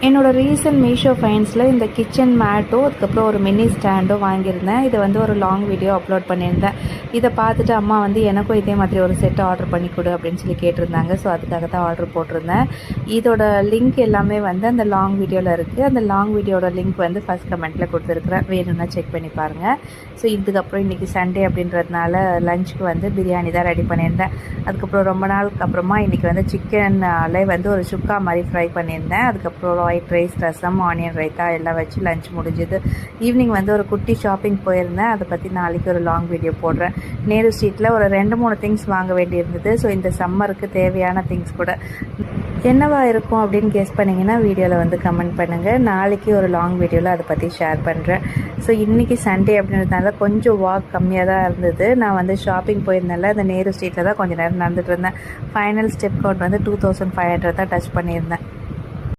என்னோடய ரீசன்ட் மீஷோ ஃபைன்ஸில் இந்த கிச்சன் மேட்டும் அதுக்கப்புறம் ஒரு மினி ஸ்டாண்டும் வாங்கியிருந்தேன். இதை வந்து ஒரு லாங் வீடியோ அப்லோட் பண்ணியிருந்தேன். இதை பார்த்துட்டு அம்மா வந்து எனக்கும் இதே மாதிரி ஒரு செட் ஆர்டர் பண்ணி கொடு அப்படின்னு சொல்லி கேட்டிருந்தாங்க. ஸோ அதுக்காக தான் ஆர்டர் போட்டிருந்தேன். இதோட லிங்க் எல்லாமே வந்து அந்த லாங் வீடியோவில் இருக்குது. அந்த லாங் வீடியோட லிங்க் வந்து ஃபஸ்ட் கமெண்ட்டில் கொடுத்துருக்குறேன், வேணும்னா செக் பண்ணி பாருங்கள். ஸோ இதுக்கப்புறம் இன்றைக்கி சண்டே அப்படின்றதுனால லஞ்சுக்கு வந்து பிரியாணி தான் ரெடி பண்ணியிருந்தேன். அதுக்கப்புறம் ரொம்ப நாளுக்கு அப்புறமா இன்றைக்கி வந்து சிக்கனாலே வந்து ஒரு சுக்கா மாதிரி ஃப்ரை பண்ணியிருந்தேன். அதுக்கப்புறம் ஒயிட் ரைஸ், ரசம், ஆனியன் ரைத்தா எல்லாம் வச்சு லஞ்ச் முடிஞ்சுது. ஈவினிங் வந்து ஒரு குட்டி ஷாப்பிங் போயிருந்தேன். அதை பற்றி நாளைக்கு ஒரு லாங் வீடியோ போடுறேன். நேரு ஸ்ட்ரீட்டில் ஒரு 2-3 திங்ஸ் வாங்க வேண்டியிருந்தது. ஸோ இந்த சம்மருக்கு தேவையான திங்ஸ் கூட என்னவா இருக்கும் அப்படின்னு கெஸ் பண்ணிங்கன்னா வீடியோவில் வந்து கமெண்ட் பண்ணுங்கள். நாளைக்கு ஒரு லாங் வீடியோவில் அதை பற்றி ஷேர் பண்ணுறேன். ஸோ இன்றைக்கி சண்டே அப்படின்றதுனால கொஞ்சம் வாக் கம்மியாக தான் இருந்தது. நான் வந்து ஷாப்பிங் போயிருந்தேன்ல, அந்த நேரு ஸ்ட்ரீட்டில் தான் கொஞ்சம் நேரம் நடந்துகிட்டு இருந்தேன். ஃபைனல் ஸ்டெப் கவுண்ட் வந்து 2500 தான் டச் பண்ணியிருந்தேன்.